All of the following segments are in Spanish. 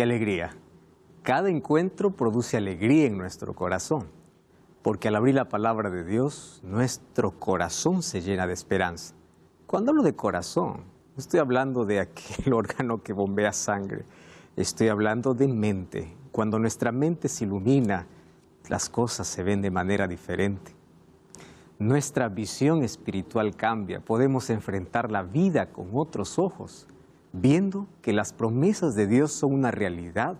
alegría. Cada encuentro produce alegría en nuestro corazón, porque al abrir la palabra de Dios, nuestro corazón se llena de esperanza. Cuando hablo de corazón, no estoy hablando de aquel órgano que bombea sangre, estoy hablando de mente. Cuando nuestra mente se ilumina, las cosas se ven de manera diferente. Nuestra visión espiritual cambia, podemos enfrentar la vida con otros ojos, viendo que las promesas de Dios son una realidad.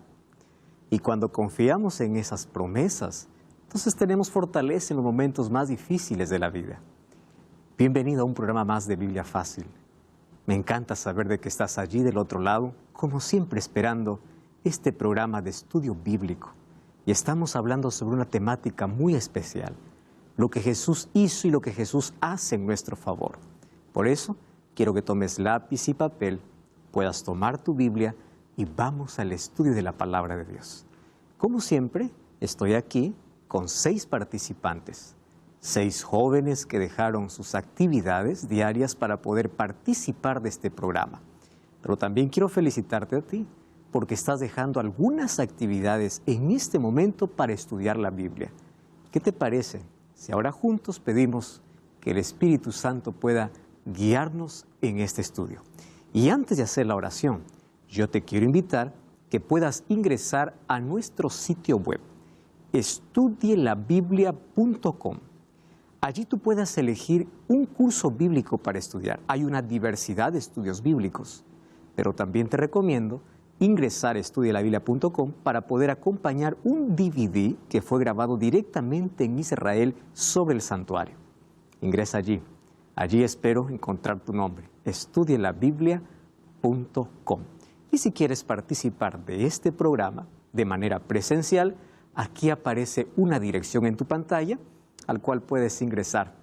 Y cuando confiamos en esas promesas, entonces tenemos fortaleza en los momentos más difíciles de la vida. Bienvenido a un programa más de Biblia Fácil. Me encanta saber de que estás allí del otro lado, como siempre esperando este programa de estudio bíblico. Y estamos hablando sobre una temática muy especial, lo que Jesús hizo y lo que Jesús hace en nuestro favor. Por eso, quiero que tomes lápiz y papel, puedas tomar tu Biblia y vamos al estudio de la Palabra de Dios. Como siempre, estoy aquí con 6 participantes, 6 jóvenes que dejaron sus actividades diarias para poder participar de este programa. Pero también quiero felicitarte a ti, porque estás dejando algunas actividades en este momento para estudiar la Biblia. ¿Qué te parece si ahora juntos pedimos que el Espíritu Santo pueda guiarnos en este estudio? Y antes de hacer la oración, yo te quiero invitar que puedas ingresar a nuestro sitio web, estudielabiblia.com. Allí tú puedas elegir un curso bíblico para estudiar. Hay una diversidad de estudios bíblicos, pero también te recomiendo ingresar a estudielabiblia.com para poder acompañar un DVD que fue grabado directamente en Israel sobre el santuario. Ingresa allí. Allí espero encontrar tu nombre, estudielabiblia.com. Y si quieres participar de este programa de manera presencial, aquí aparece una dirección en tu pantalla al cual puedes ingresar.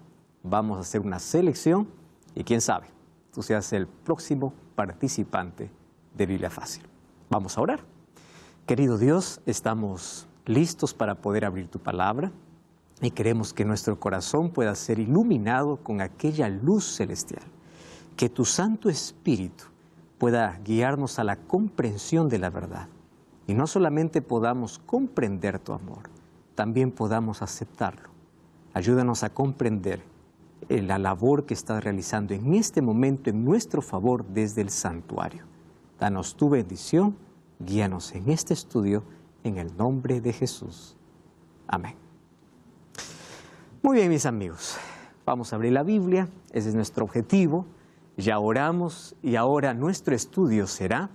Vamos a hacer una selección y quién sabe, tú seas el próximo participante de Biblia Fácil. Vamos a orar. Querido Dios, estamos listos para poder abrir tu palabra y queremos que nuestro corazón pueda ser iluminado con aquella luz celestial. Que tu Santo Espíritu pueda guiarnos a la comprensión de la verdad. Y no solamente podamos comprender tu amor, también podamos aceptarlo. Ayúdanos a comprender la labor que estás realizando en este momento en nuestro favor desde el santuario. Danos tu bendición, guíanos en este estudio, en el nombre de Jesús. Amén. Muy bien, mis amigos, vamos a abrir la Biblia, ese es nuestro objetivo. Ya oramos y ahora nuestro estudio será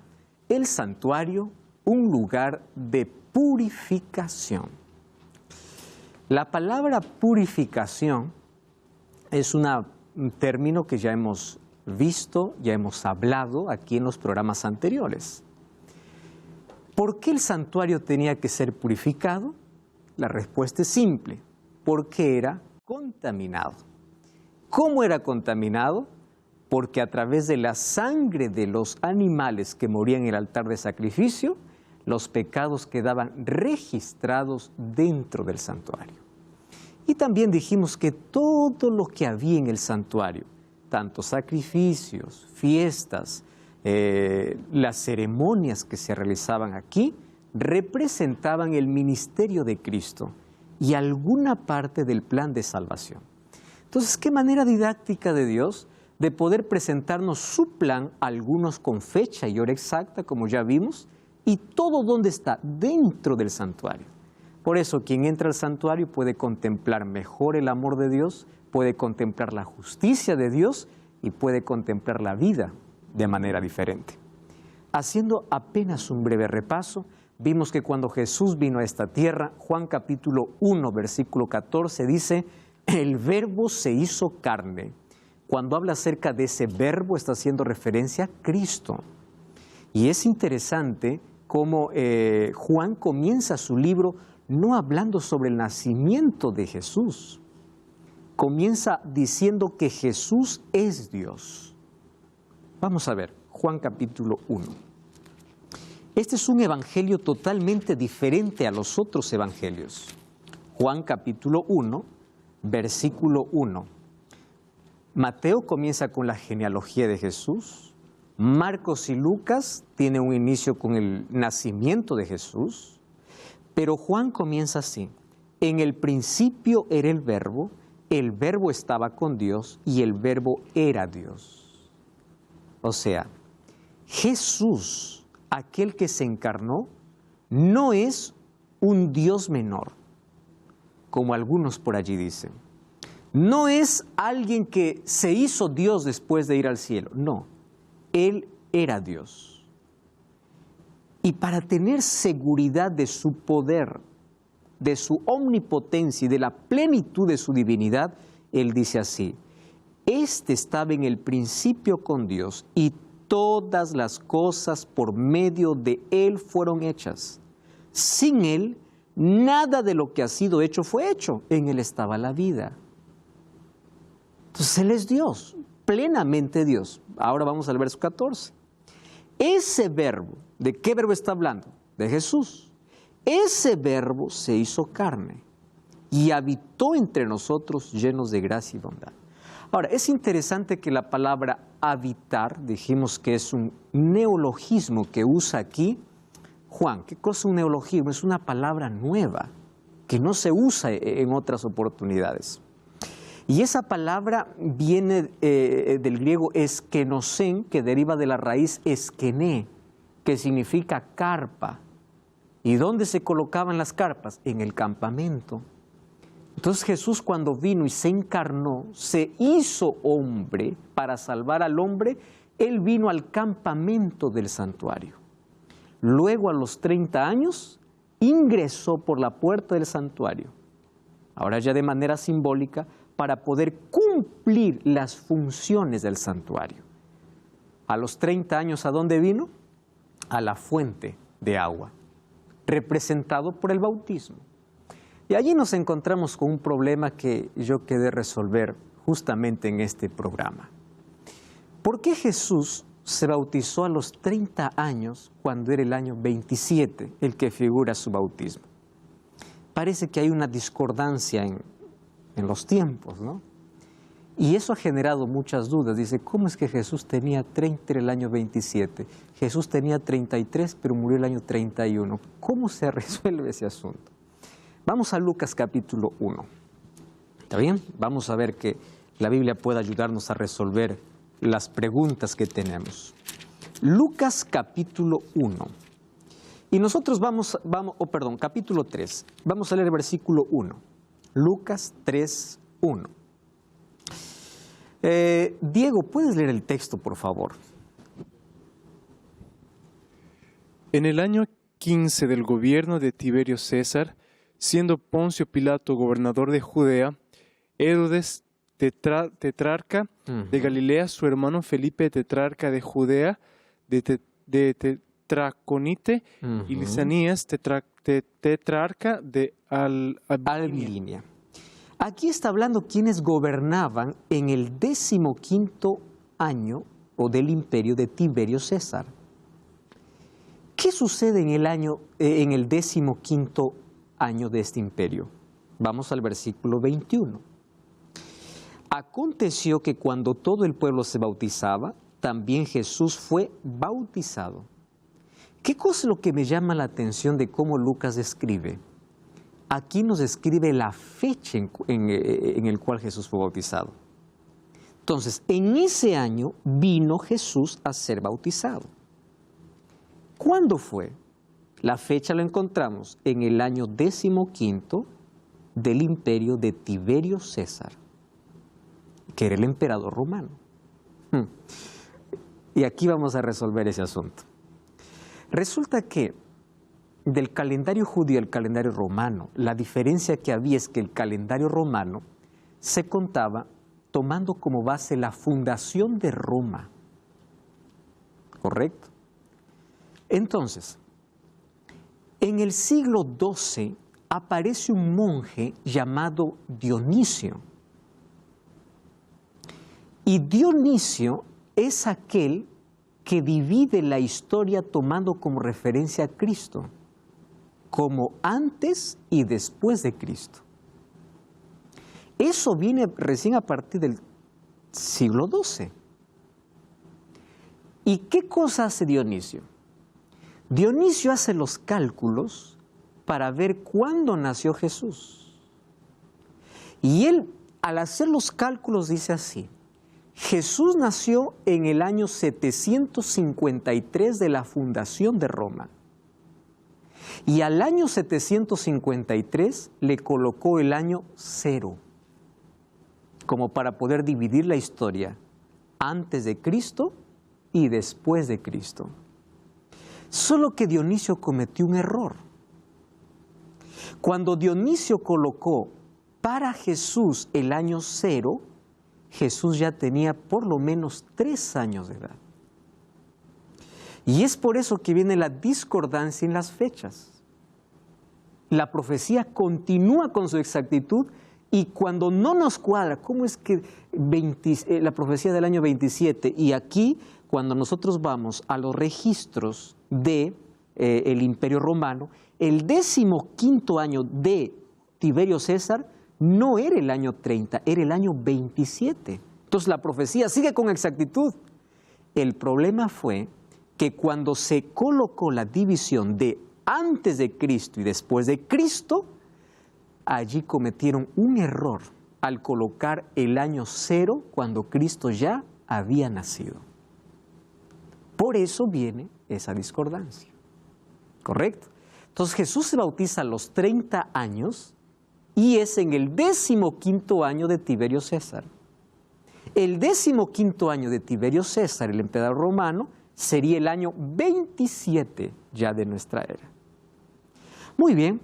el santuario, un lugar de purificación. La palabra purificación es un término que ya hemos visto, ya hemos hablado aquí en los programas anteriores. ¿Por qué el santuario tenía que ser purificado? La respuesta es simple, porque era contaminado. ¿Cómo era contaminado? Porque a través de la sangre de los animales que morían en el altar de sacrificio, los pecados quedaban registrados dentro del santuario. Y también dijimos que todo lo que había en el santuario, tanto sacrificios, fiestas, las ceremonias que se realizaban aquí, representaban el ministerio de Cristo y alguna parte del plan de salvación. Entonces, ¿qué manera didáctica de Dios de poder presentarnos su plan, algunos con fecha y hora exacta, como ya vimos, y todo donde está dentro del santuario? Por eso, quien entra al santuario puede contemplar mejor el amor de Dios, puede contemplar la justicia de Dios y puede contemplar la vida de manera diferente. Haciendo apenas un breve repaso, vimos que cuando Jesús vino a esta tierra, Juan capítulo 1, versículo 14 dice, el verbo se hizo carne. Cuando habla acerca de ese verbo está haciendo referencia a Cristo. Y es interesante cómo Juan comienza su libro no hablando sobre el nacimiento de Jesús. Comienza diciendo que Jesús es Dios. Vamos a ver, Juan capítulo 1. Este es un evangelio totalmente diferente a los otros evangelios. Juan capítulo 1, versículo 1. Mateo comienza con la genealogía de Jesús. Marcos y Lucas tienen un inicio con el nacimiento de Jesús, pero Juan comienza así. En el principio era el Verbo estaba con Dios y el Verbo era Dios. O sea, Jesús, aquel que se encarnó, no es un Dios menor, como algunos por allí dicen. No es alguien que se hizo Dios después de ir al cielo, no. Él era Dios. Y para tener seguridad de su poder, de su omnipotencia y de la plenitud de su divinidad, Él dice así: Este estaba en el principio con Dios y todas las cosas por medio de Él fueron hechas. Sin Él, nada de lo que ha sido hecho fue hecho. En Él estaba la vida. Entonces Él es Dios, plenamente Dios. Ahora vamos al verso 14. Ese verbo, ¿de qué verbo está hablando? De Jesús. Ese verbo se hizo carne y habitó entre nosotros llenos de gracia y bondad. Ahora, es interesante que la palabra habitar, dijimos que es un neologismo que usa aquí Juan. ¿Qué cosa es un neologismo? Es una palabra nueva que no se usa en otras oportunidades. Y esa palabra viene del griego eskenosen, que deriva de la raíz eskené, que significa carpa. ¿Y dónde se colocaban las carpas? En el campamento. Entonces Jesús, cuando vino y se encarnó, se hizo hombre para salvar al hombre. Él vino al campamento del santuario. Luego, a los 30 años, ingresó por la puerta del santuario, ahora ya de manera simbólica, para poder cumplir las funciones del santuario. A los 30 años, ¿a dónde vino? A la fuente de agua, representado por el bautismo. Y allí nos encontramos con un problema que yo quedé resolver justamente en este programa. ¿Por qué Jesús se bautizó a los 30 años cuando era el año 27, el que figura su bautismo? Parece que hay una discordancia en los tiempos, ¿no? Y eso ha generado muchas dudas. Dice, ¿cómo es que Jesús tenía 30 en el año 27? Jesús tenía 33, pero murió el año 31. ¿Cómo se resuelve ese asunto? Vamos a Lucas capítulo 1. ¿Está bien? Vamos a ver que la Biblia puede ayudarnos a resolver las preguntas que tenemos. Lucas capítulo 1. Y nosotros capítulo 3. Vamos a leer el versículo 1. Lucas 3, 1. Diego, ¿puedes leer el texto, por favor? En el año 15 del gobierno de Tiberio César, siendo Poncio Pilato gobernador de Judea, Herodes tetrarca de Galilea, su hermano Felipe tetrarca de Judea, de Tetraconite, y Lisanías tetrarca de Abilinia. Aquí está hablando quienes gobernaban en el 15º año o del imperio de Tiberio César. ¿Qué sucede en el 15º año de este imperio? Vamos al versículo 21. Aconteció que cuando todo el pueblo se bautizaba, también Jesús fue bautizado. ¿Qué cosa es lo que me llama la atención de cómo Lucas describe? Aquí nos describe la fecha en el cual Jesús fue bautizado. Entonces, en ese año vino Jesús a ser bautizado. ¿Cuándo fue? La fecha la encontramos en el año 15º del imperio de Tiberio César, que era el emperador romano. Y aquí vamos a resolver ese asunto. Resulta que del calendario judío al calendario romano, la diferencia que había es que el calendario romano se contaba tomando como base la fundación de Roma. ¿Correcto? Entonces, en el siglo XII aparece un monje llamado Dionisio. Y Dionisio es aquel que divide la historia tomando como referencia a Cristo, como antes y después de Cristo. Eso viene recién a partir del siglo XII. ¿Y qué cosa hace Dionisio? Dionisio hace los cálculos para ver cuándo nació Jesús. Y él, al hacer los cálculos, dice así: Jesús nació en el año 753 de la fundación de Roma. Y al año 753 le colocó el año 0, como para poder dividir la historia antes de Cristo y después de Cristo. Solo que Dionisio cometió un error. Cuando Dionisio colocó para Jesús el año 0, Jesús ya tenía por lo menos 3 años de edad. Y es por eso que viene la discordancia en las fechas. La profecía continúa con su exactitud y cuando no nos cuadra, ¿cómo es que la profecía del año 27? Y aquí, cuando nosotros vamos a los registros del Imperio Romano, el 15º año de Tiberio César no era el año 30, era el año 27. Entonces la profecía sigue con exactitud. El problema fue que cuando se colocó la división de antes de Cristo y después de Cristo, allí cometieron un error al colocar el año 0 cuando Cristo ya había nacido. Por eso viene esa discordancia. ¿Correcto? Entonces Jesús se bautiza a los 30 años y es en el 15º año de Tiberio César. El 15º año de Tiberio César, el emperador romano, sería el año 27 ya de nuestra era. Muy bien,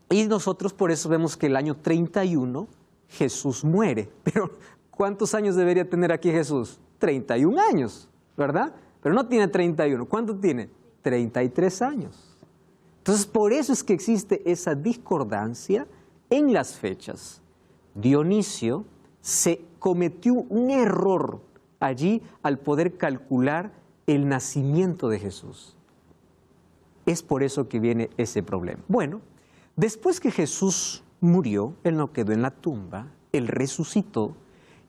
y nosotros por eso vemos que el año 31 Jesús muere. Pero ¿cuántos años debería tener aquí Jesús? 31 años, ¿verdad? Pero no tiene 31. ¿Cuánto tiene? 33 años. Entonces por eso es que existe esa discordancia en las fechas. Dionisio se cometió un error allí al poder calcular el nacimiento de Jesús. Es por eso que viene ese problema. Bueno, después que Jesús murió, Él no quedó en la tumba, Él resucitó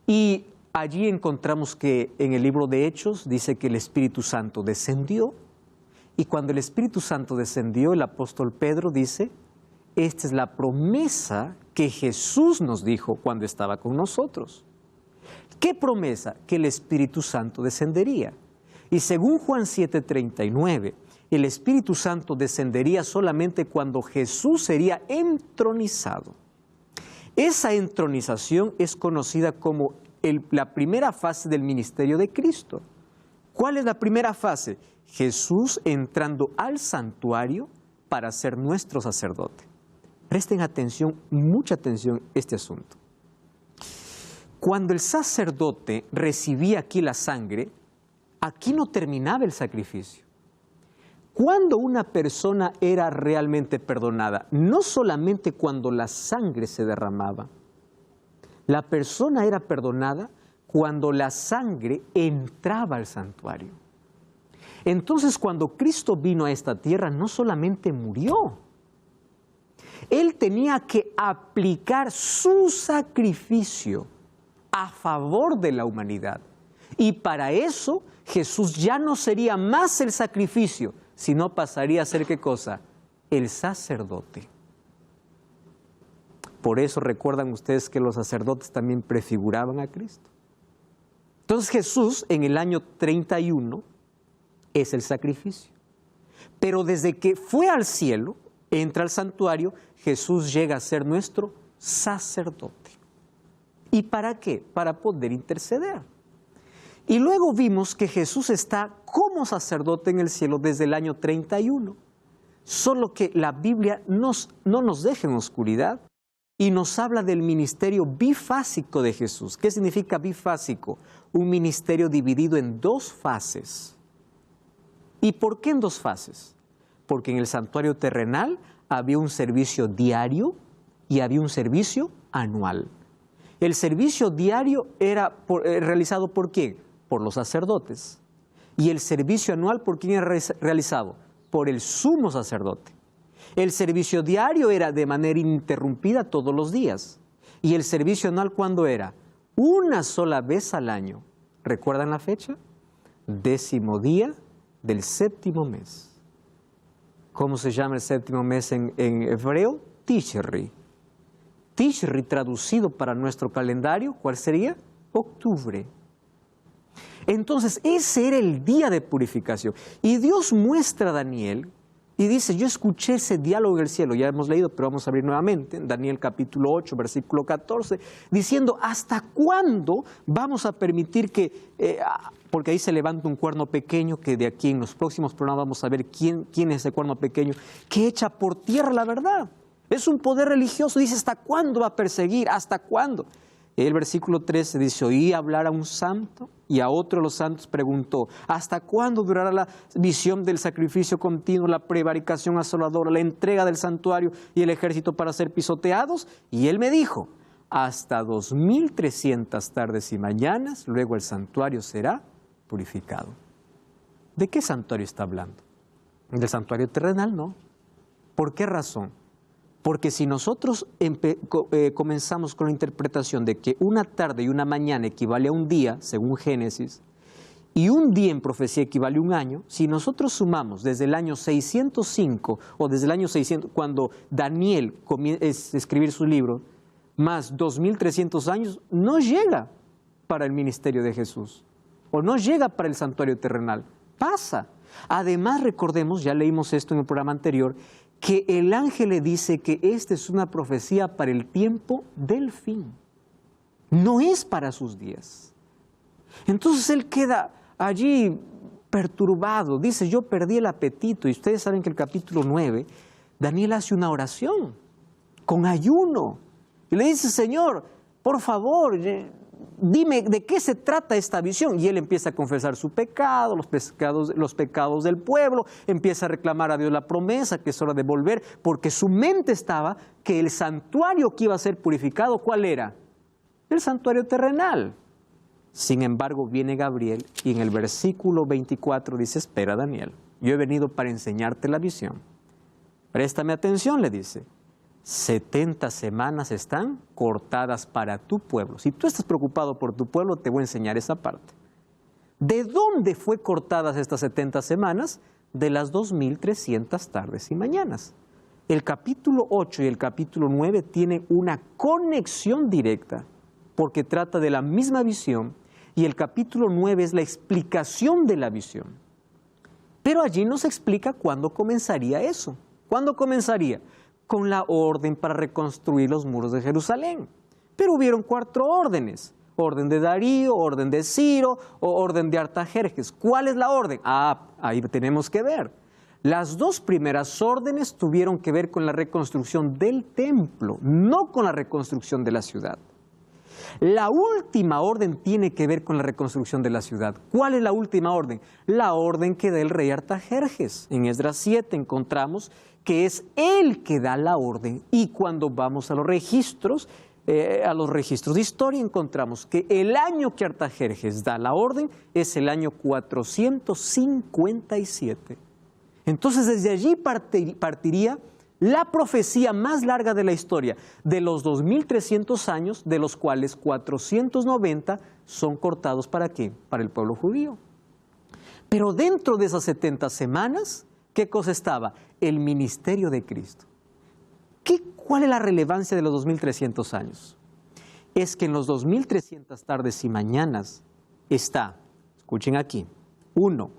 y allí encontramos que en el libro de Hechos dice que el Espíritu Santo descendió y cuando el Espíritu Santo descendió, el apóstol Pedro dice: esta es la promesa que Jesús nos dijo cuando estaba con nosotros. ¿Qué promesa? Que el Espíritu Santo descendería. Y según Juan 7:39, el Espíritu Santo descendería solamente cuando Jesús sería entronizado. Esa entronización es conocida como la primera fase del ministerio de Cristo. ¿Cuál es la primera fase? Jesús entrando al santuario para ser nuestro sacerdote. Presten atención, mucha atención a este asunto. Cuando el sacerdote recibía aquí la sangre, aquí no terminaba el sacrificio. Cuando una persona era realmente perdonada, no solamente cuando la sangre se derramaba, la persona era perdonada cuando la sangre entraba al santuario. Entonces, cuando Cristo vino a esta tierra, no solamente murió, Él tenía que aplicar su sacrificio a favor de la humanidad. Y para eso, Jesús ya no sería más el sacrificio, sino pasaría a ser, ¿qué cosa? El sacerdote. Por eso recuerdan ustedes que los sacerdotes también prefiguraban a Cristo. Entonces Jesús en el año 31 es el sacrificio. Pero desde que fue al cielo, entra al santuario, Jesús llega a ser nuestro sacerdote. ¿Y para qué? Para poder interceder. Y luego vimos que Jesús está como sacerdote en el cielo desde el año 31. Solo que la Biblia no nos deja en oscuridad y nos habla del ministerio bifásico de Jesús. ¿Qué significa bifásico? Un ministerio dividido en 2 fases. ¿Y por qué en 2 fases? Porque en el santuario terrenal había un servicio diario y había un servicio anual. El servicio diario era realizado ¿por quién? Por los sacerdotes. Y el servicio anual, ¿por quién era realizado? Por el sumo sacerdote. El servicio diario era de manera ininterrumpida todos los días. ¿Y el servicio anual cuándo era? Una sola vez al año. ¿Recuerdan la fecha? 10º día del 7º mes. ¿Cómo se llama el 7º mes en hebreo? Tishri. Tishri traducido para nuestro calendario, ¿cuál sería? Octubre. Entonces, ese era el día de purificación. Y Dios muestra a Daniel y dice, yo escuché ese diálogo del cielo, ya hemos leído, pero vamos a abrir nuevamente, en Daniel capítulo 8, versículo 14, diciendo, ¿hasta cuándo vamos a permitir que, porque ahí se levanta un cuerno pequeño, que de aquí en los próximos programas vamos a ver quién es ese cuerno pequeño, que echa por tierra la verdad? Es un poder religioso, dice, ¿hasta cuándo va a perseguir? ¿Hasta cuándo? El versículo 13 dice, oí hablar a un santo y a otro de los santos preguntó, ¿hasta cuándo durará la visión del sacrificio continuo, la prevaricación asoladora, la entrega del santuario y el ejército para ser pisoteados? Y él me dijo, hasta 2300 tardes y mañanas, luego el santuario será purificado. ¿De qué santuario está hablando? ¿Del santuario terrenal? No. ¿Por qué razón? Porque si nosotros comenzamos con la interpretación de que una tarde y una mañana equivale a un día, según Génesis, y un día en profecía equivale a un año, si nosotros sumamos desde el año 605 o desde el año 600, cuando Daniel comienza a escribir su libro, más 2300 años, no llega para el ministerio de Jesús, o no llega para el santuario terrenal, pasa. Además, recordemos, ya leímos esto en el programa anterior, que el ángel le dice que esta es una profecía para el tiempo del fin. No es para sus días. Entonces él queda allí perturbado. Dice, yo perdí el apetito. Y ustedes saben que el capítulo 9, Daniel hace una oración con ayuno. Y le dice, Señor, por favor, dime de qué se trata esta visión. Y él empieza a confesar su pecado, los pecados del pueblo, empieza a reclamar a Dios la promesa, que es hora de volver, porque su mente estaba que el santuario que iba a ser purificado, ¿cuál era? El santuario terrenal. Sin embargo, viene Gabriel y en el versículo 24 dice, espera Daniel, yo he venido para enseñarte la visión. Préstame atención, le dice. 70 semanas están cortadas para tu pueblo. Si tú estás preocupado por tu pueblo, te voy a enseñar esa parte. ¿De dónde fue cortadas estas 70 semanas? De las 2300 tardes y mañanas. El capítulo 8 y el capítulo 9 tienen una conexión directa, porque trata de la misma visión, y el capítulo 9 es la explicación de la visión. Pero allí nos explica cuándo comenzaría eso. ¿Cuándo comenzaría? Con la orden para reconstruir los muros de Jerusalén. Pero hubieron 4 órdenes. Orden de Darío, orden de Ciro o orden de Artajerjes. ¿Cuál es la orden? Ahí tenemos que ver. Las 2 primeras órdenes tuvieron que ver con la reconstrucción del templo, no con la reconstrucción de la ciudad. La última orden tiene que ver con la reconstrucción de la ciudad. ¿Cuál es la última orden? La orden que da el rey Artajerjes. En Esdras 7 encontramos que es él que da la orden, y cuando vamos a los registros de historia encontramos que el año que Artajerjes da la orden es el año 457. Entonces desde allí partiría la profecía más larga de la historia, de los 2300 años, de los cuales 490 son cortados ¿para qué? Para el pueblo judío. Pero dentro de esas 70 semanas, ¿qué cosa estaba? El ministerio de Cristo. ¿Cuál es la relevancia de los 2300 años? Es que en los 2300 tardes y mañanas está, escuchen aquí, 1,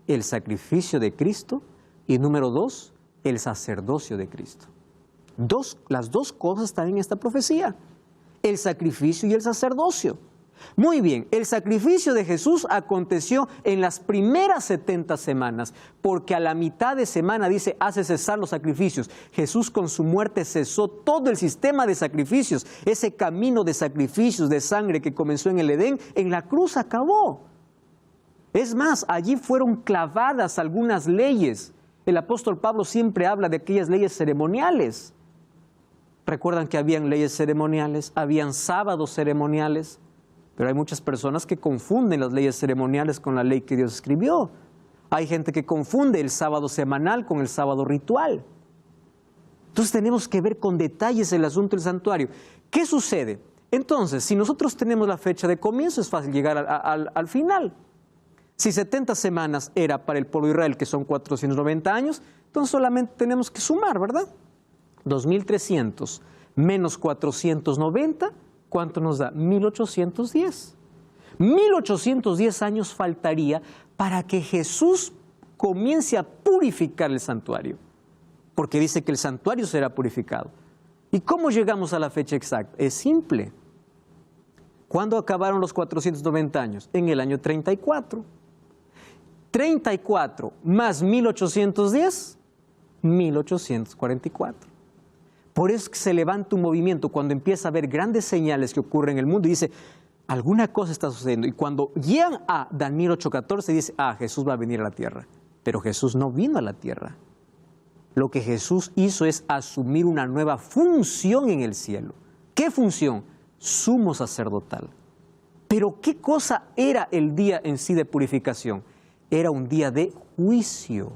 el sacrificio de Cristo, y número 2, el sacerdocio de Cristo. Las 2 cosas están en esta profecía, el sacrificio y el sacerdocio. Muy bien, el sacrificio de Jesús aconteció en las primeras 70 semanas, porque a la mitad de semana dice, hace cesar los sacrificios. Jesús con su muerte cesó todo el sistema de sacrificios, ese camino de sacrificios, de sangre que comenzó en el Edén, en la cruz acabó. Es más, allí fueron clavadas algunas leyes. El apóstol Pablo siempre habla de aquellas leyes ceremoniales. Recuerdan que habían leyes ceremoniales, habían sábados ceremoniales. Pero hay muchas personas que confunden las leyes ceremoniales con la ley que Dios escribió. Hay gente que confunde el sábado semanal con el sábado ritual. Entonces tenemos que ver con detalles el asunto del santuario. ¿Qué sucede? Entonces, si nosotros tenemos la fecha de comienzo, es fácil llegar al final. Si 70 semanas era para el pueblo de Israel, que son 490 años, entonces solamente tenemos que sumar, ¿verdad? 2.300 menos 490, ¿cuánto nos da? 1.810. 1.810 años faltaría para que Jesús comience a purificar el santuario, porque dice que el santuario será purificado. ¿Y cómo llegamos a la fecha exacta? Es simple. ¿Cuándo acabaron los 490 años? En el año 34. 34 más 1.810, 1.844. Por eso es que se levanta un movimiento cuando empieza a haber grandes señales que ocurren en el mundo y dice, alguna cosa está sucediendo. Y cuando llegan a Daniel 8:14 dice, Jesús va a venir a la tierra. Pero Jesús no vino a la tierra. Lo que Jesús hizo es asumir una nueva función en el cielo. ¿Qué función? Sumo sacerdotal. Pero ¿qué cosa era el día en sí de purificación? Era un día de juicio.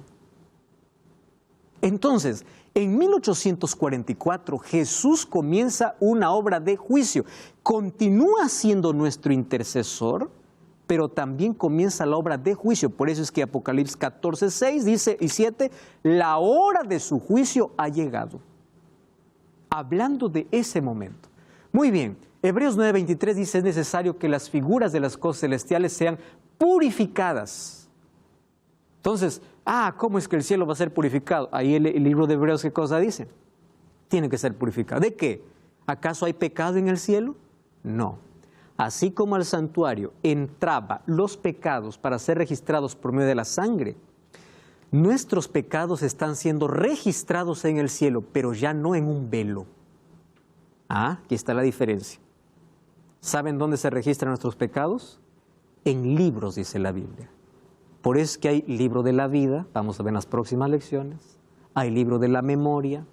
Entonces, en 1844 Jesús comienza una obra de juicio. Continúa siendo nuestro intercesor, pero también comienza la obra de juicio. Por eso es que Apocalipsis 14:6 dice y 7, la hora de su juicio ha llegado. Hablando de ese momento. Muy bien, Hebreos 9:23 dice, es necesario que las figuras de las cosas celestiales sean purificadas. Entonces, ¿cómo es que el cielo va a ser purificado? Ahí el libro de Hebreos, ¿qué cosa dice? Tiene que ser purificado. ¿De qué? ¿Acaso hay pecado en el cielo? No. Así como al santuario entraba los pecados para ser registrados por medio de la sangre, nuestros pecados están siendo registrados en el cielo, pero ya no en un velo. Aquí está la diferencia. ¿Saben dónde se registran nuestros pecados? En libros, dice la Biblia. Por eso es que hay libro de la vida, vamos a ver en las próximas lecciones, hay libro de la memoria,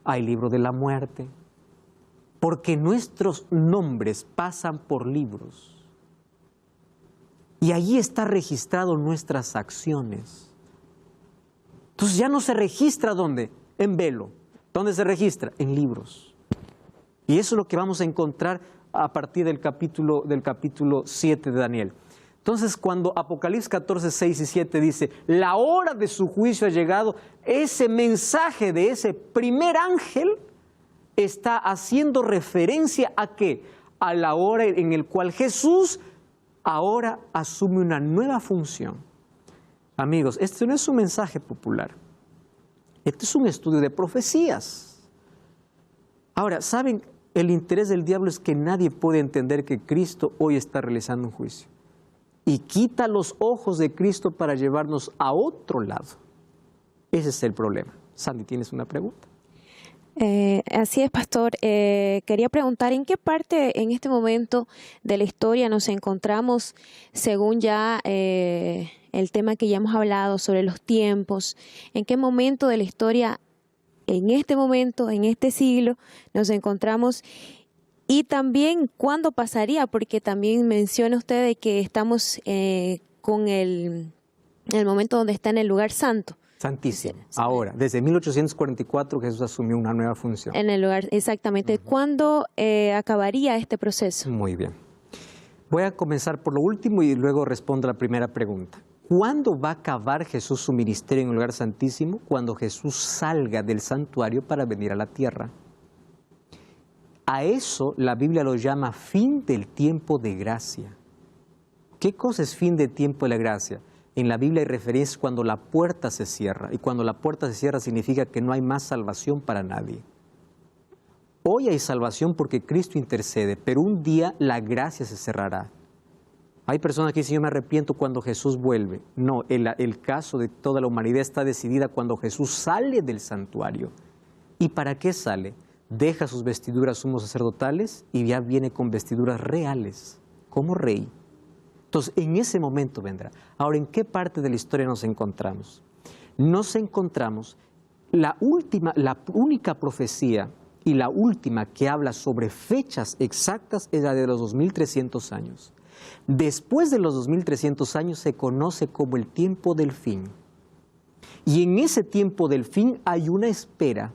hay libro de la muerte, porque nuestros nombres pasan por libros. Y allí está registrado nuestras acciones. Entonces ya no se registra ¿dónde? En velo. ¿Dónde se registra? En libros. Y eso es lo que vamos a encontrar a partir del capítulo 7 de Daniel. Entonces, cuando Apocalipsis 14:6 y 7 dice, la hora de su juicio ha llegado, ese mensaje de ese primer ángel está haciendo referencia ¿a qué? A la hora en la cual Jesús ahora asume una nueva función. Amigos, este no es un mensaje popular. Este es un estudio de profecías. Ahora, ¿saben? El interés del diablo es que nadie puede entender que Cristo hoy está realizando un juicio. Y quita los ojos de Cristo para llevarnos a otro lado. Ese es el problema. Sandy, ¿tienes una pregunta? Así es, pastor. Quería preguntar, ¿en qué parte en este momento de la historia nos encontramos según ya el tema que ya hemos hablado sobre los tiempos? ¿En qué momento de la historia, en este momento, en este siglo, nos encontramos? Y también, ¿cuándo pasaría? Porque también menciona usted de que estamos con el momento donde está en el lugar santo. Santísimo. Sí. Ahora, desde 1844 Jesús asumió una nueva función. En el lugar, exactamente. ¿Cuándo acabaría este proceso? Muy bien. Voy a comenzar por lo último y luego respondo a la primera pregunta. ¿Cuándo va a acabar Jesús su ministerio en el lugar santísimo? Cuando Jesús salga del santuario para venir a la tierra. A eso la Biblia lo llama fin del tiempo de gracia. ¿Qué cosa es fin del tiempo de la gracia? En la Biblia hay referencias cuando la puerta se cierra. Y cuando la puerta se cierra significa que no hay más salvación para nadie. Hoy hay salvación porque Cristo intercede, pero un día la gracia se cerrará. Hay personas que dicen, yo me arrepiento cuando Jesús vuelve. No, el caso de toda la humanidad está decidida cuando Jesús sale del santuario. ¿Y para qué sale? Deja sus vestiduras sumos sacerdotales y ya viene con vestiduras reales, como rey. Entonces, en ese momento vendrá. Ahora, ¿en qué parte de la historia nos encontramos? Nos encontramos, la única profecía y la última que habla sobre fechas exactas es la de los 2300 años. Después de los 2300 años se conoce como el tiempo del fin. Y en ese tiempo del fin hay una espera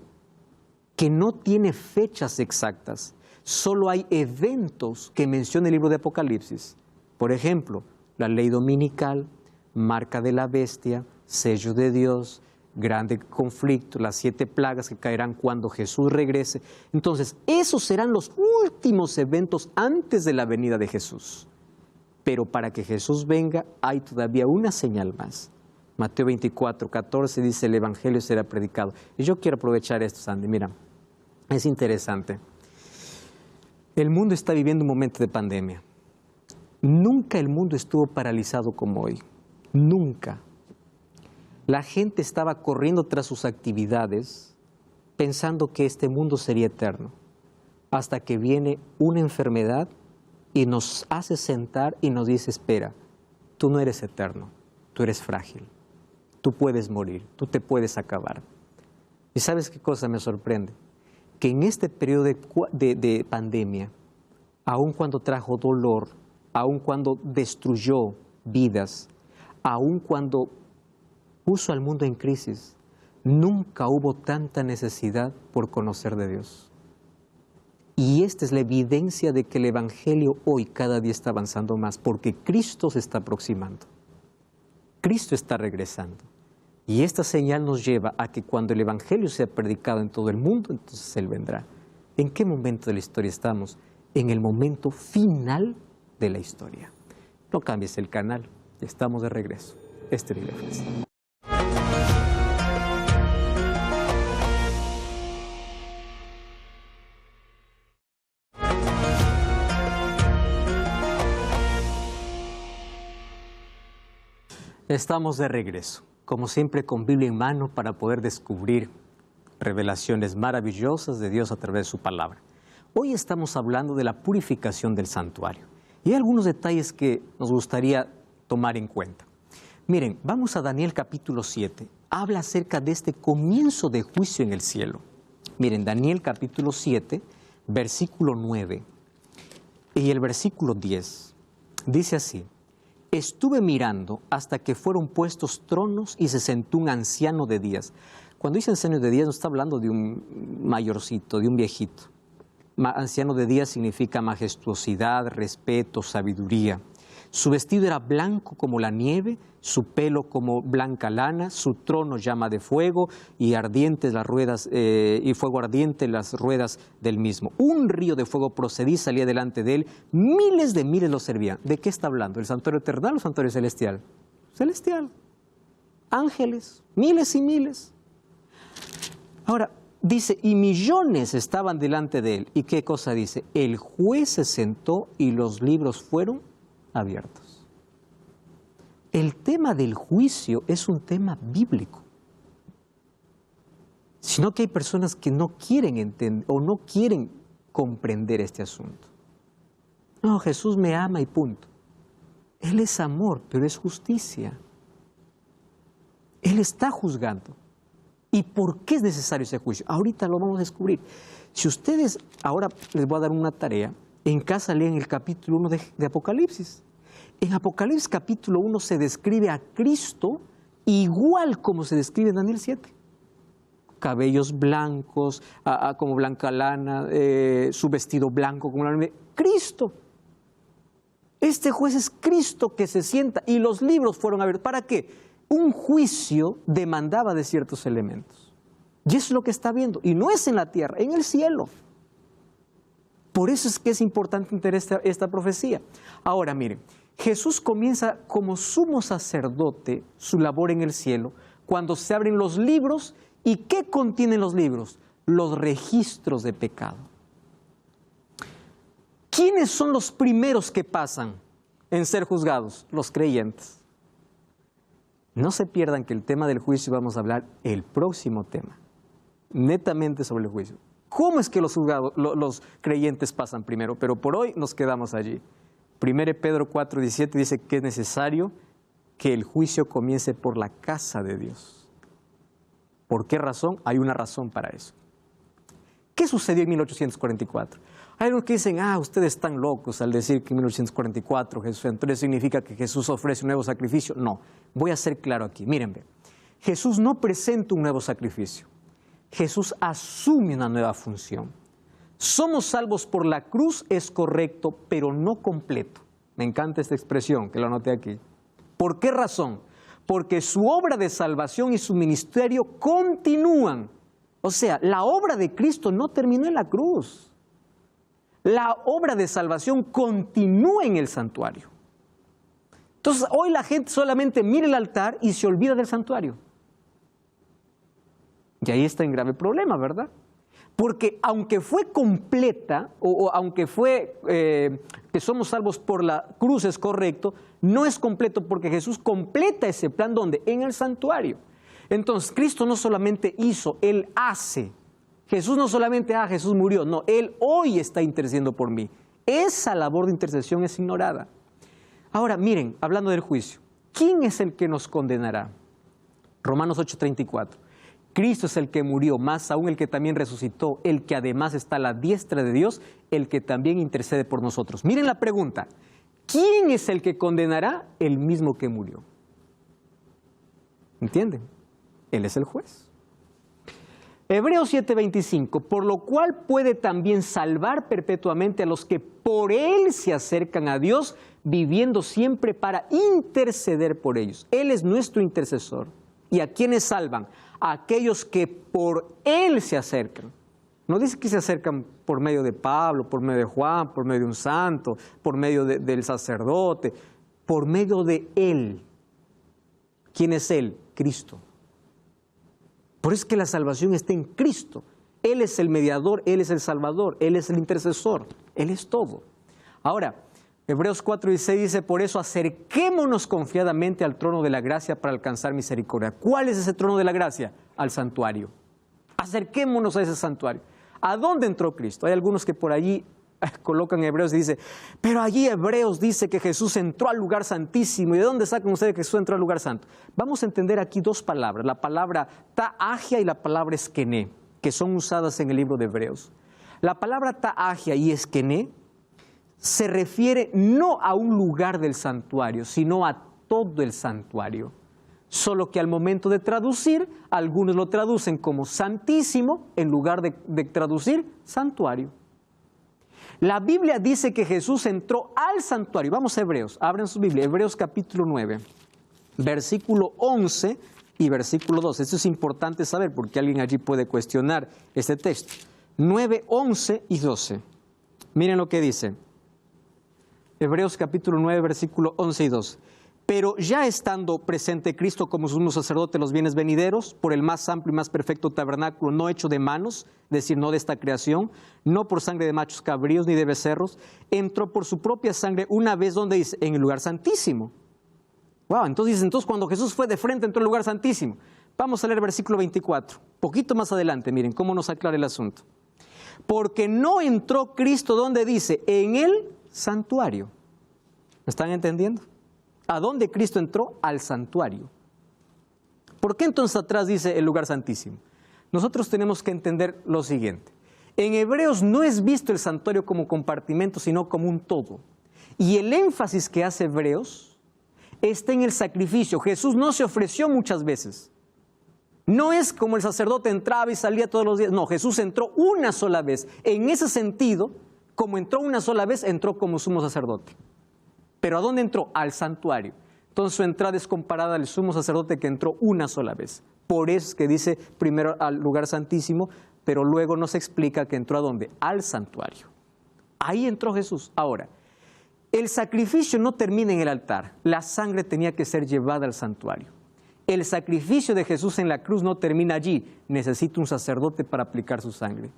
que no tiene fechas exactas, solo hay eventos que menciona el libro de Apocalipsis. Por ejemplo, la ley dominical, marca de la bestia, sello de Dios, grande conflicto, las 7 plagas que caerán cuando Jesús regrese. Entonces, esos serán los últimos eventos antes de la venida de Jesús. Pero para que Jesús venga, hay todavía una señal más. Mateo 24, 14 dice, el Evangelio será predicado. Y yo quiero aprovechar esto, Sandy. Mira, es interesante. El mundo está viviendo un momento de pandemia. Nunca el mundo estuvo paralizado como hoy. Nunca. La gente estaba corriendo tras sus actividades pensando que este mundo sería eterno. Hasta que viene una enfermedad y nos hace sentar y nos dice, espera, tú no eres eterno, tú eres frágil. Tú puedes morir, tú te puedes acabar. ¿Y sabes qué cosa me sorprende? Que en este periodo de pandemia, aun cuando trajo dolor, aun cuando destruyó vidas, aun cuando puso al mundo en crisis, nunca hubo tanta necesidad por conocer de Dios. Y esta es la evidencia de que el Evangelio hoy cada día está avanzando más, porque Cristo se está aproximando. Cristo está regresando. Y esta señal nos lleva a que cuando el Evangelio sea predicado en todo el mundo, entonces Él vendrá. ¿En qué momento de la historia estamos? En el momento final de la historia. No cambies el canal, estamos de regreso. Estéril FM. Estamos de regreso, como siempre con Biblia en mano para poder descubrir revelaciones maravillosas de Dios a través de su palabra. Hoy estamos hablando de la purificación del santuario y hay algunos detalles que nos gustaría tomar en cuenta. Miren, vamos a Daniel capítulo 7, habla acerca de este comienzo de juicio en el cielo. Miren, Daniel capítulo 7, versículo 9 y el versículo 10, dice así. Estuve mirando hasta que fueron puestos tronos y se sentó un anciano de días. Cuando dice anciano de días no está hablando de un mayorcito, de un viejito. Anciano de días significa majestuosidad, respeto, sabiduría. Su vestido era blanco como la nieve, su pelo como blanca lana, su trono llama de fuego y ardientes las ruedas y fuego ardiente las ruedas del mismo. Un río de fuego procedía y salía delante de él, miles de miles lo servían. ¿De qué está hablando? ¿El santuario eterno o el santuario celestial? Celestial. Ángeles, miles y miles. Ahora, dice, y millones estaban delante de él. ¿Y qué cosa dice? El juez se sentó y los libros fueron abiertos. El tema del juicio es un tema bíblico. Sino que hay personas que no quieren entender o no quieren comprender este asunto. No, Jesús me ama y punto. Él es amor, pero es justicia. Él está juzgando. ¿Y por qué es necesario ese juicio? Ahorita lo vamos a descubrir. Si ustedes, ahora les voy a dar una tarea, en casa leen el capítulo 1 de Apocalipsis. En Apocalipsis capítulo 1 se describe a Cristo igual como se describe en Daniel 7. Cabellos blancos, como blanca lana, su vestido blanco como la nieve. Cristo. Este juez es Cristo que se sienta y los libros fueron abiertos. ¿Para qué? Un juicio demandaba de ciertos elementos. Y eso es lo que está viendo. Y no es en la tierra, en el cielo. Por eso es que es importante entender esta profecía. Ahora miren, Jesús comienza como sumo sacerdote su labor en el cielo cuando se abren los libros. ¿Y qué contienen los libros? Los registros de pecado. ¿Quiénes son los primeros que pasan en ser juzgados? Los creyentes. No se pierdan que el tema del juicio vamos a hablar el próximo tema, netamente sobre el juicio. ¿Cómo es que los creyentes pasan primero? Pero por hoy nos quedamos allí. 1 Pedro 4:17 dice que es necesario que el juicio comience por la casa de Dios. ¿Por qué razón? Hay una razón para eso. ¿Qué sucedió en 1844? Hay algunos que dicen, ustedes están locos al decir que en 1844 Jesús, entonces significa que Jesús ofrece un nuevo sacrificio. No, voy a ser claro aquí. Miren, Jesús no presenta un nuevo sacrificio. Jesús asume una nueva función. Somos salvos por la cruz, es correcto, pero no completo. Me encanta esta expresión, que la anoté aquí. ¿Por qué razón? Porque su obra de salvación y su ministerio continúan. O sea, la obra de Cristo no terminó en la cruz. La obra de salvación continúa en el santuario. Entonces, hoy la gente solamente mira el altar y se olvida del santuario. Y ahí está en grave problema, ¿verdad? Porque aunque fue completa, o aunque fue que somos salvos por la cruz, es correcto, no es completo porque Jesús completa ese plan, ¿dónde? En el santuario. Entonces, Cristo no solamente hizo, Él hace. Jesús no solamente, Jesús murió, no, Él hoy está intercediendo por mí. Esa labor de intercesión es ignorada. Ahora, miren, hablando del juicio, ¿quién es el que nos condenará? Romanos 8:34. Cristo es el que murió, más aún el que también resucitó, el que además está a la diestra de Dios, el que también intercede por nosotros. Miren la pregunta, ¿quién es el que condenará? El mismo que murió. ¿Entienden? Él es el juez. Hebreos 7:25, por lo cual puede también salvar perpetuamente a los que por Él se acercan a Dios, viviendo siempre para interceder por ellos. Él es nuestro intercesor. ¿Y a quiénes salvan? A aquellos que por Él se acercan. No dice que se acercan por medio de Pablo, por medio de Juan, por medio de un santo, por medio del sacerdote, por medio de Él. ¿Quién es Él? Cristo. Por eso es que la salvación está en Cristo. Él es el mediador, Él es el salvador, Él es el intercesor, Él es todo. Ahora, Hebreos 4:16 dice, por eso acerquémonos confiadamente al trono de la gracia para alcanzar misericordia. ¿Cuál es ese trono de la gracia? Al santuario. Acerquémonos a ese santuario. ¿A dónde entró Cristo? Hay algunos que por allí colocan Hebreos y dicen, pero allí Hebreos dice que Jesús entró al lugar santísimo. ¿Y de dónde sacan ustedes que Jesús entró al lugar santo? Vamos a entender aquí dos palabras, la palabra ta'agia y la palabra esquené, que son usadas en el libro de Hebreos. La palabra ta'agia y esquené se refiere no a un lugar del santuario, sino a todo el santuario. Solo que al momento de traducir, algunos lo traducen como santísimo en lugar de traducir santuario. La Biblia dice que Jesús entró al santuario. Vamos a Hebreos, abran su Biblia, Hebreos capítulo 9, versículo 11 y versículo 12. Esto es importante saber porque alguien allí puede cuestionar este texto. 9, 11 y 12. Miren lo que dice. Hebreos capítulo 9, versículo 11 y 12. Pero ya estando presente Cristo como sumo sacerdote de los bienes venideros, por el más amplio y más perfecto tabernáculo, no hecho de manos, es decir, no de esta creación, no por sangre de machos cabríos ni de becerros, entró por su propia sangre una vez, donde dice, en el lugar santísimo. Wow, entonces cuando Jesús fue de frente entró al lugar santísimo. Vamos a leer el versículo 24, poquito más adelante, miren cómo nos aclara el asunto. Porque no entró Cristo donde dice, en el santuario. ¿Me están entendiendo? ¿A dónde Cristo entró? Al santuario. ¿Por qué entonces atrás dice el lugar santísimo? Nosotros tenemos que entender lo siguiente. En Hebreos no es visto el santuario como compartimento, sino como un todo. Y el énfasis que hace Hebreos está en el sacrificio. Jesús no se ofreció muchas veces. No es como el sacerdote entraba y salía todos los días. No, Jesús entró una sola vez. En ese sentido, como entró una sola vez, entró como sumo sacerdote. ¿Pero a dónde entró? Al santuario. Entonces su entrada es comparada al sumo sacerdote que entró una sola vez. Por eso es que dice primero al lugar santísimo, pero luego nos explica que entró ¿a dónde? Al santuario. Ahí entró Jesús. Ahora, el sacrificio no termina en el altar. La sangre tenía que ser llevada al santuario. El sacrificio de Jesús en la cruz no termina allí. Necesita un sacerdote para aplicar su sangre.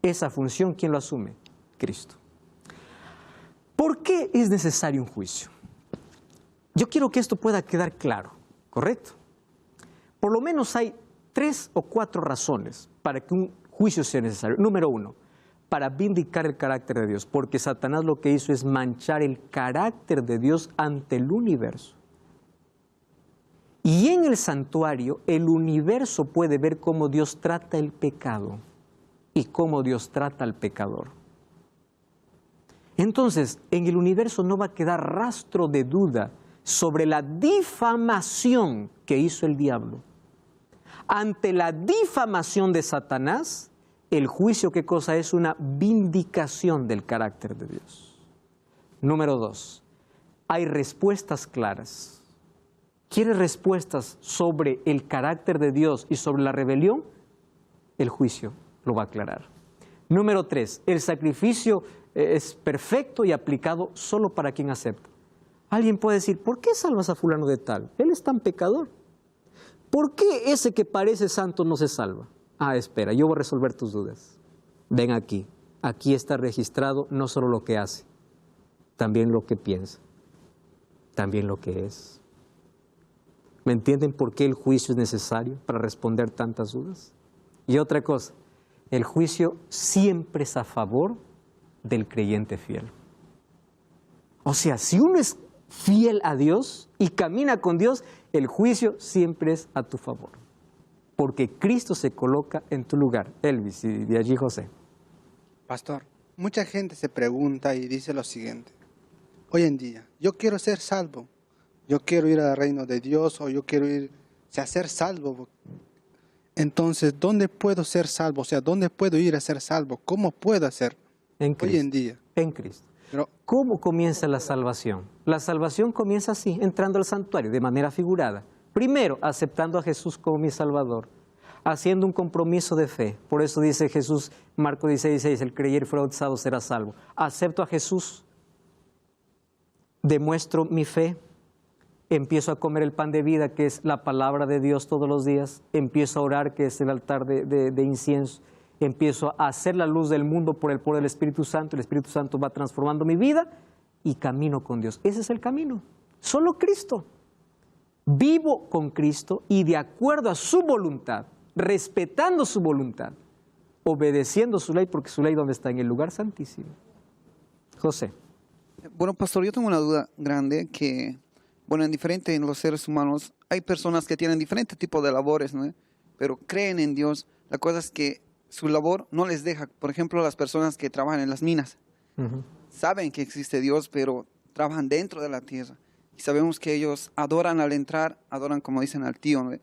Esa función, ¿quién lo asume? Cristo. ¿Por qué es necesario un juicio? Yo quiero que esto pueda quedar claro, ¿correcto? Por lo menos hay 3 o 4 razones para que un juicio sea necesario. Número 1, para vindicar el carácter de Dios, porque Satanás lo que hizo es manchar el carácter de Dios ante el universo. Y en el santuario, el universo puede ver cómo Dios trata el pecado y cómo Dios trata al pecador. Entonces, en el universo no va a quedar rastro de duda sobre la difamación que hizo el diablo. Ante la difamación de Satanás, el juicio, ¿qué cosa es? Una vindicación del carácter de Dios. Número 2, hay respuestas claras. ¿Quieres respuestas sobre el carácter de Dios y sobre la rebelión? El juicio lo va a aclarar. Número 3, el sacrificio es perfecto y aplicado solo para quien acepta. Alguien puede decir, ¿por qué salvas a fulano de tal? Él es tan pecador. ¿Por qué ese que parece santo no se salva? Ah, espera, yo voy a resolver tus dudas. Ven aquí. Aquí está registrado no solo lo que hace, también lo que piensa, también lo que es. ¿Me entienden por qué el juicio es necesario para responder tantas dudas? Y otra cosa, el juicio siempre es a favor del creyente fiel. O sea, si uno es fiel a Dios y camina con Dios, el juicio siempre es a tu favor. Porque Cristo se coloca en tu lugar. Elvis, y de allí José. Pastor, mucha gente se pregunta y dice lo siguiente. Hoy en día, yo quiero ser salvo. Yo quiero ir al reino de Dios o yo quiero ir a ser salvo. Entonces, ¿dónde puedo ser salvo? O sea, ¿dónde puedo ir a ser salvo? ¿Cómo puedo hacer En Cristo. hoy en día? En Cristo. Pero, ¿Cómo comienza la salvación? La salvación comienza así, entrando al santuario, de manera figurada. Primero, aceptando a Jesús como mi Salvador, haciendo un compromiso de fe. Por eso dice Jesús, Marcos 16:6, el creyente y fuera bautizado será salvo. Acepto a Jesús, demuestro mi fe, empiezo a comer el pan de vida, que es la palabra de Dios todos los días, empiezo a orar, que es el altar de incienso, empiezo a hacer la luz del mundo por el poder del Espíritu Santo, el Espíritu Santo va transformando mi vida y camino con Dios. Ese es el camino, solo Cristo. Vivo con Cristo y de acuerdo a su voluntad, respetando su voluntad, obedeciendo su ley, porque su ley ¿dónde está? En el lugar santísimo. José. Bueno, pastor, yo tengo una duda grande que, bueno, en los seres humanos hay personas que tienen diferentes tipos de labores, ¿no? Pero creen en Dios. La cosa es que su labor no les deja. Por ejemplo, las personas que trabajan en las minas saben que existe Dios, pero trabajan dentro de la tierra. Y sabemos que ellos adoran al entrar, adoran, como dicen, al tío, ¿no?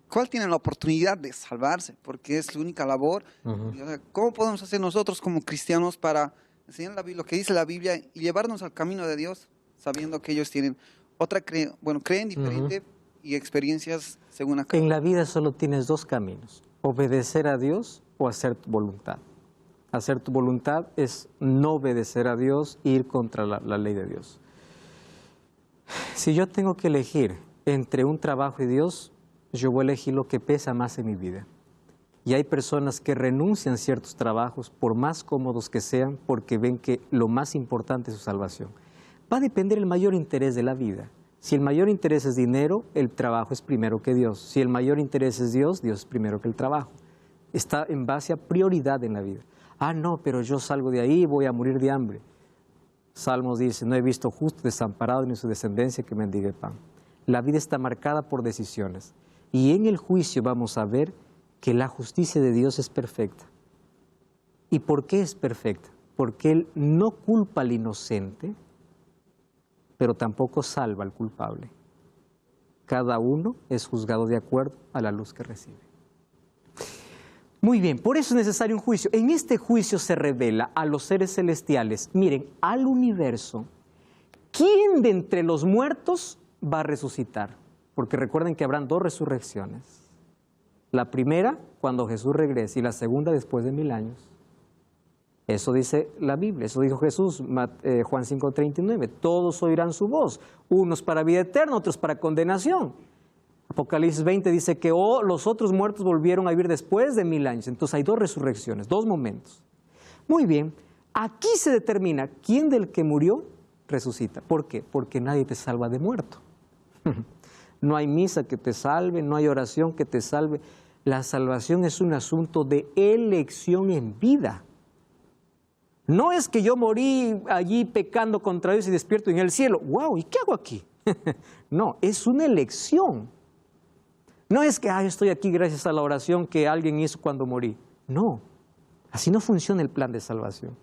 ¿Cuál tiene la oportunidad de salvarse? Porque es su única labor. Y, o sea, ¿cómo podemos hacer nosotros como cristianos para enseñar lo que dice la Biblia y llevarnos al camino de Dios, sabiendo que ellos tienen creen diferente y experiencias según acá? En la vida solo tienes dos caminos, obedecer a Dios o hacer tu voluntad. Hacer tu voluntad es no obedecer a Dios e ir contra la ley de Dios. Si yo tengo que elegir entre un trabajo y Dios, yo voy a elegir lo que pesa más en mi vida. Y hay personas que renuncian a ciertos trabajos, por más cómodos que sean, porque ven que lo más importante es su salvación. Va a depender el mayor interés de la vida. Si el mayor interés es dinero, el trabajo es primero que Dios. Si el mayor interés es Dios, Dios es primero que el trabajo. Está en base a prioridad en la vida. Ah, no, pero yo salgo de ahí y voy a morir de hambre. Salmos dice, no he visto justo desamparado ni su descendencia que mendigue pan. La vida está marcada por decisiones. Y en el juicio vamos a ver que la justicia de Dios es perfecta. ¿Y por qué es perfecta? Porque Él no culpa al inocente, pero tampoco salva al culpable. Cada uno es juzgado de acuerdo a la luz que recibe. Muy bien, por eso es necesario un juicio. En este juicio se revela a los seres celestiales, miren, al universo, ¿quién de entre los muertos va a resucitar? Porque recuerden que habrán dos resurrecciones. La primera, cuando Jesús regrese, y la segunda, después de 1000 años. Eso dice la Biblia, eso dijo Jesús, Juan 5:39. Todos oirán su voz, unos para vida eterna, otros para condenación. Apocalipsis 20 dice que los otros muertos volvieron a vivir después de 1000 años. Entonces hay dos resurrecciones, dos momentos. Muy bien, aquí se determina quién del que murió resucita. ¿Por qué? Porque nadie te salva de muerto. No hay misa que te salve, no hay oración que te salve. La salvación es un asunto de elección en vida. No es que yo morí allí pecando contra Dios y despierto en el cielo. ¡Wow! ¿Y qué hago aquí? No, es una elección. No es que yo estoy aquí gracias a la oración que alguien hizo cuando morí. No, así no funciona el plan de salvación.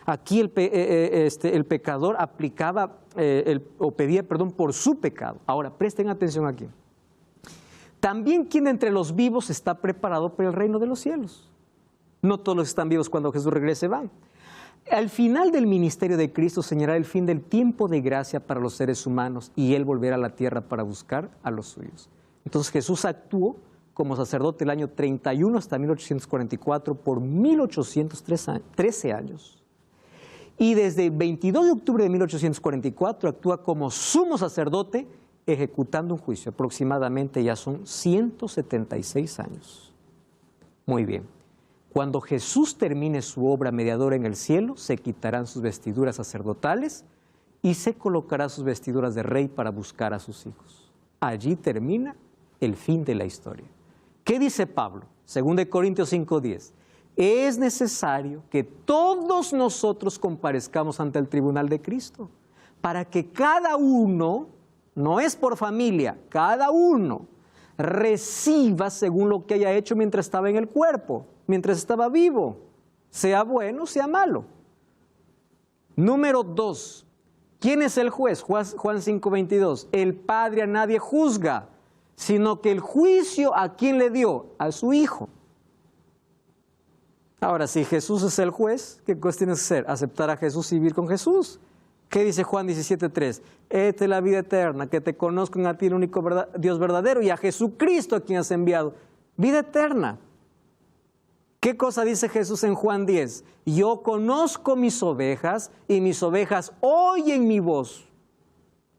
Aquí el pecador aplicaba o pedía perdón por su pecado. Ahora, presten atención aquí. También, ¿quién entre los vivos está preparado para el reino de los cielos? No todos los que están vivos cuando Jesús regrese van. Al final del ministerio de Cristo señalará el fin del tiempo de gracia para los seres humanos y Él volverá a la tierra para buscar a los suyos. Entonces Jesús actuó como sacerdote el año 31 hasta 1844 por 1813 años. Y desde el 22 de octubre de 1844 actúa como sumo sacerdote ejecutando un juicio. Aproximadamente ya son 176 años. Muy bien. Cuando Jesús termine su obra mediadora en el cielo, se quitarán sus vestiduras sacerdotales y se colocará sus vestiduras de rey para buscar a sus hijos. Allí termina el fin de la historia. ¿Qué dice Pablo? 2 Corintios 5:10. Es necesario que todos nosotros comparezcamos ante el tribunal de Cristo, para que cada uno, no es por familia, cada uno reciba según lo que haya hecho mientras estaba en el cuerpo, mientras estaba vivo, sea bueno, sea malo. Número 2, ¿quién es el juez? Juan 5:22, el Padre a nadie juzga, sino que el juicio ¿a quién le dio? A su Hijo. Ahora, si Jesús es el juez, ¿qué cosa tienes que hacer? Aceptar a Jesús y vivir con Jesús. ¿Qué dice Juan 17:3? Esta es la vida eterna, que te conozcan a ti, el único Dios verdadero, y a Jesucristo a quien has enviado. Vida eterna. ¿Qué cosa dice Jesús en Juan 10? Yo conozco mis ovejas y mis ovejas oyen mi voz.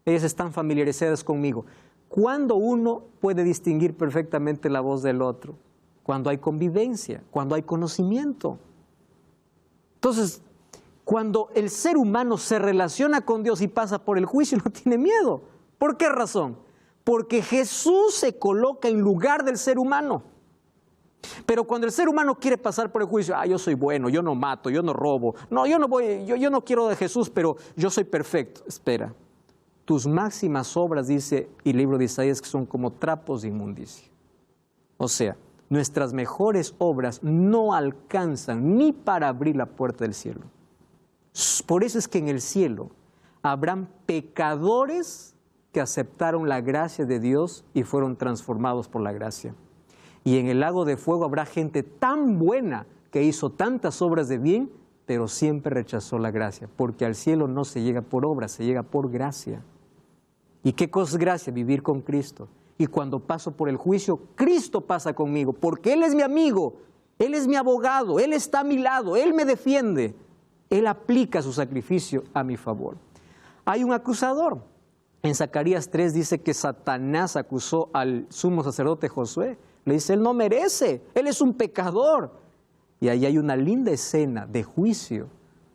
Ellas están familiarizadas conmigo. ¿Cuándo uno puede distinguir perfectamente la voz del otro? Cuando hay convivencia, cuando hay conocimiento. Entonces, cuando el ser humano se relaciona con Dios y pasa por el juicio, no tiene miedo. ¿Por qué razón? Porque Jesús se coloca en lugar del ser humano. Pero cuando el ser humano quiere pasar por el juicio, yo soy bueno, yo no mato, yo no robo, no, yo no quiero de Jesús, pero yo soy perfecto. Espera, tus máximas obras, dice el libro de Isaías, que son como trapos de inmundicia. O sea, nuestras mejores obras no alcanzan ni para abrir la puerta del cielo. Por eso es que en el cielo habrán pecadores que aceptaron la gracia de Dios y fueron transformados por la gracia. Y en el lago de fuego habrá gente tan buena que hizo tantas obras de bien, pero siempre rechazó la gracia, porque al cielo no se llega por obras, se llega por gracia. ¿Y qué cosa es gracia? Vivir con Cristo. Y cuando paso por el juicio, Cristo pasa conmigo, porque Él es mi amigo, Él es mi abogado, Él está a mi lado, Él me defiende. Él aplica su sacrificio a mi favor. Hay un acusador. En Zacarías 3 dice que Satanás acusó al sumo sacerdote Josué. Le dice, él no merece, él es un pecador. Y ahí hay una linda escena de juicio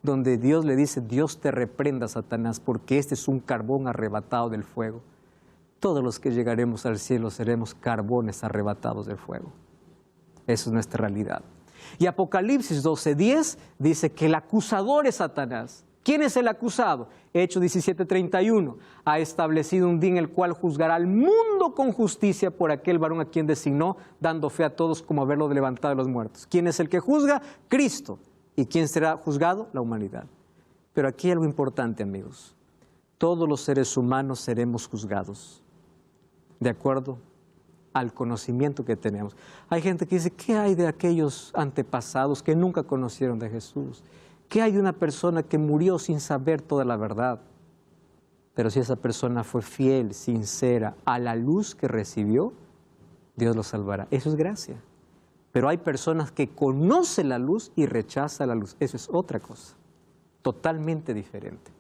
donde Dios le dice, Dios te reprenda, Satanás, porque este es un carbón arrebatado del fuego. Todos los que llegaremos al cielo seremos carbones arrebatados del fuego. Eso es nuestra realidad. Y Apocalipsis 12:10 dice que el acusador es Satanás. ¿Quién es el acusado? Hechos 17:31. Ha establecido un día en el cual juzgará al mundo con justicia por aquel varón a quien designó, dando fe a todos como haberlo levantado de los muertos. ¿Quién es el que juzga? Cristo. ¿Y quién será juzgado? La humanidad. Pero aquí hay algo importante, amigos. Todos los seres humanos seremos juzgados, de acuerdo al conocimiento que tenemos. Hay gente que dice, ¿qué hay de aquellos antepasados que nunca conocieron de Jesús? ¿Qué hay de una persona que murió sin saber toda la verdad? Pero si esa persona fue fiel, sincera, a la luz que recibió, Dios lo salvará. Eso es gracia. Pero hay personas que conocen la luz y rechazan la luz. Eso es otra cosa, totalmente diferente.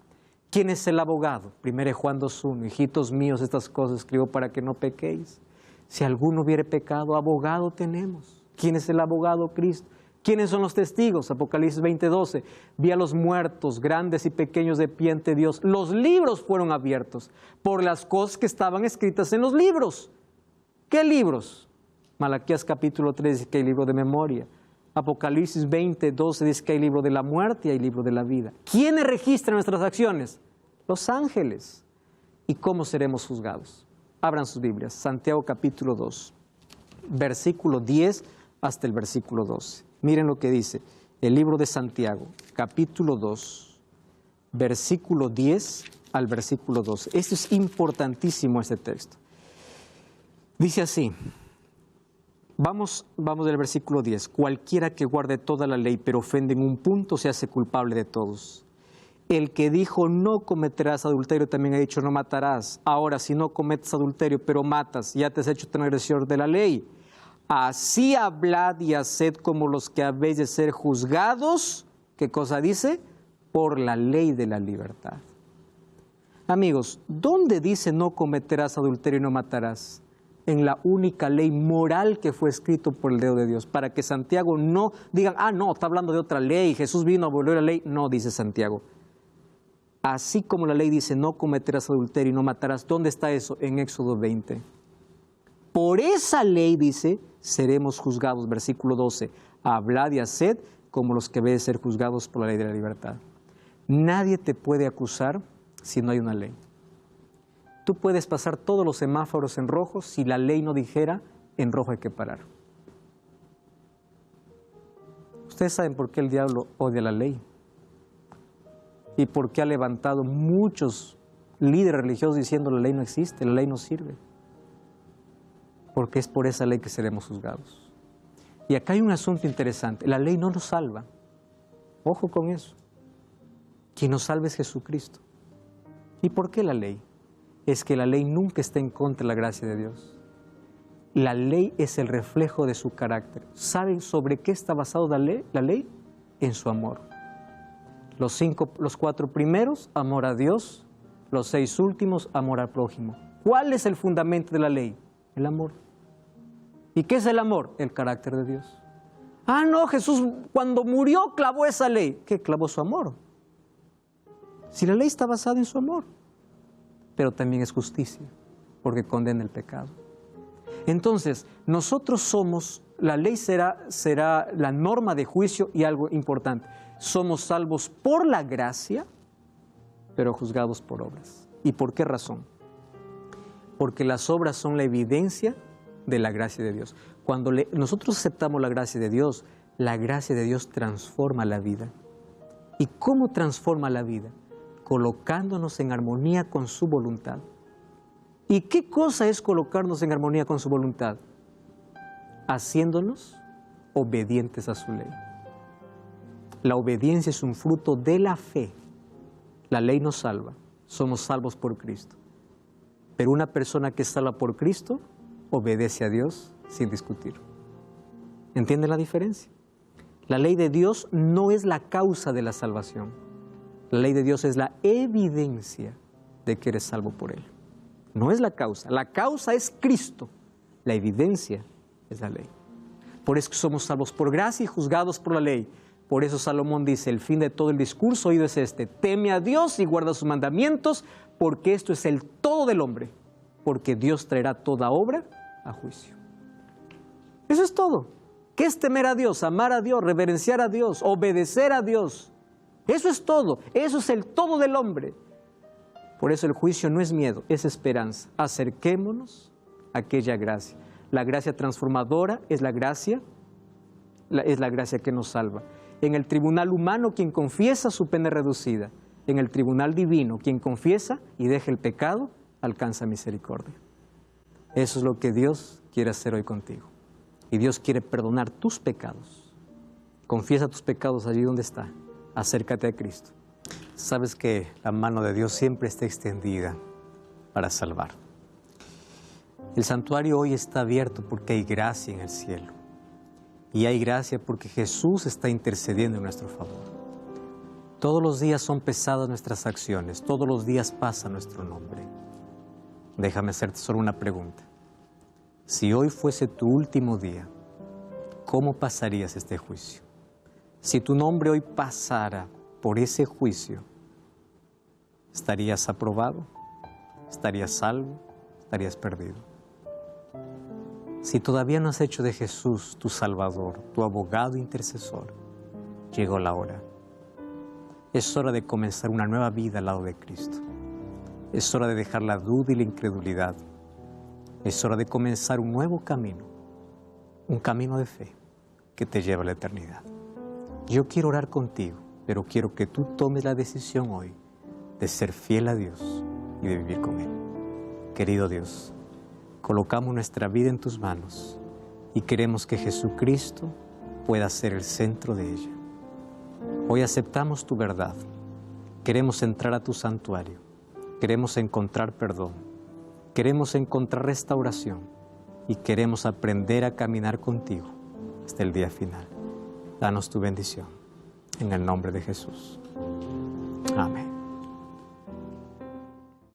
¿Quién es el abogado? 1 Juan 2:1, hijitos míos, estas cosas escribo para que no pequéis. Si alguno hubiere pecado, abogado tenemos. ¿Quién es el abogado? Cristo. ¿Quiénes son los testigos? Apocalipsis 20:12. Vi a los muertos, grandes y pequeños, de pie ante Dios. Los libros fueron abiertos por las cosas que estaban escritas en los libros. ¿Qué libros? Malaquías capítulo 3 dice que hay libro de memoria. Apocalipsis 20:12 dice que hay libro de la muerte y hay libro de la vida. ¿Quiénes registran nuestras acciones? Los ángeles. ¿Y cómo seremos juzgados? Abran sus Biblias. Santiago capítulo 2, versículo 10 hasta el versículo 12. Miren lo que dice el libro de Santiago, capítulo 2, versículo 10 al versículo 12. Esto es importantísimo, este texto. Dice así: Vamos del versículo 10. Cualquiera que guarde toda la ley, pero ofende en un punto, se hace culpable de todos. El que dijo no cometerás adulterio también ha dicho no matarás. Ahora, si no cometes adulterio, pero matas, ya te has hecho transgresor de la ley. Así hablad y haced como los que habéis de ser juzgados. ¿Qué cosa dice? Por la ley de la libertad. Amigos, ¿dónde dice no cometerás adulterio y no matarás? En la única ley moral que fue escrito por el dedo de Dios, para que Santiago no digan, no, está hablando de otra ley, Jesús vino a volver a la ley. No, dice Santiago. Así como la ley dice, no cometerás adulterio y no matarás, ¿dónde está eso? En Éxodo 20. Por esa ley, dice, seremos juzgados, versículo 12. Hablad y haced como los que deben ser juzgados por la ley de la libertad. Nadie te puede acusar si no hay una ley. Tú puedes pasar todos los semáforos en rojo, si la ley no dijera, en rojo hay que parar. Ustedes saben por qué el diablo odia la ley y por qué ha levantado muchos líderes religiosos diciendo la ley no existe, la ley no sirve. Porque es por esa ley que seremos juzgados. Y acá hay un asunto interesante, la ley no nos salva. Ojo con eso. Quien nos salva es Jesucristo. ¿Y por qué la ley? Es que la ley nunca está en contra de la gracia de Dios. La ley es el reflejo de su carácter. ¿Saben sobre qué está basado la ley? En su amor. Los 4 primeros, amor a Dios. Los 6 últimos, amor al prójimo. ¿Cuál es el fundamento de la ley? El amor. ¿Y qué es el amor? El carácter de Dios. No, Jesús cuando murió clavó esa ley. ¿Qué? Clavó su amor. Si la ley está basada en su amor. Pero también es justicia, porque condena el pecado. Entonces, nosotros somos, la ley será la norma de juicio y algo importante. Somos salvos por la gracia, pero juzgados por obras. ¿Y por qué razón? Porque las obras son la evidencia de la gracia de Dios. Cuando nosotros aceptamos la gracia de Dios transforma la vida. ¿Y cómo transforma la vida? Colocándonos en armonía con su voluntad. ¿Y qué cosa es colocarnos en armonía con su voluntad? Haciéndonos obedientes a su ley. La obediencia es un fruto de la fe. La ley nos salva, somos salvos por Cristo. Pero una persona que es salva por Cristo obedece a Dios sin discutir. ¿Entienden la diferencia? La ley de Dios no es la causa de la salvación. La ley de Dios es la evidencia de que eres salvo por Él. No es la causa. La causa es Cristo. La evidencia es la ley. Por eso somos salvos por gracia y juzgados por la ley. Por eso Salomón dice, el fin de todo el discurso oído es este: teme a Dios y guarda sus mandamientos, porque esto es el todo del hombre. Porque Dios traerá toda obra a juicio. Eso es todo. ¿Qué es temer a Dios? Amar a Dios, reverenciar a Dios, obedecer a Dios. Eso es todo, eso es el todo del hombre. Por eso el juicio no es miedo, es esperanza. Acerquémonos a aquella gracia. La gracia transformadora es la gracia que nos salva. En el tribunal humano, quien confiesa, su pena es reducida. En el tribunal divino, quien confiesa y deja el pecado, alcanza misericordia. Eso es lo que Dios quiere hacer hoy contigo. Y Dios quiere perdonar tus pecados. Confiesa tus pecados allí donde está. Acércate a Cristo. Sabes que la mano de Dios siempre está extendida para salvar. El santuario hoy está abierto porque hay gracia en el cielo. Y hay gracia porque Jesús está intercediendo en nuestro favor. Todos los días son pesadas nuestras acciones. Todos los días pasa nuestro nombre. Déjame hacerte solo una pregunta. Si hoy fuese tu último día, ¿cómo pasarías este juicio? Si tu nombre hoy pasara por ese juicio, ¿estarías aprobado? ¿Estarías salvo? ¿Estarías perdido? Si todavía no has hecho de Jesús tu Salvador, tu abogado intercesor, llegó la hora. Es hora de comenzar una nueva vida al lado de Cristo. Es hora de dejar la duda y la incredulidad. Es hora de comenzar un nuevo camino, un camino de fe que te lleva a la eternidad. Yo quiero orar contigo, pero quiero que tú tomes la decisión hoy de ser fiel a Dios y de vivir con Él. Querido Dios, colocamos nuestra vida en tus manos y queremos que Jesucristo pueda ser el centro de ella. Hoy aceptamos tu verdad, queremos entrar a tu santuario, queremos encontrar perdón, queremos encontrar restauración y queremos aprender a caminar contigo hasta el día final. Danos tu bendición, en el nombre de Jesús. Amén.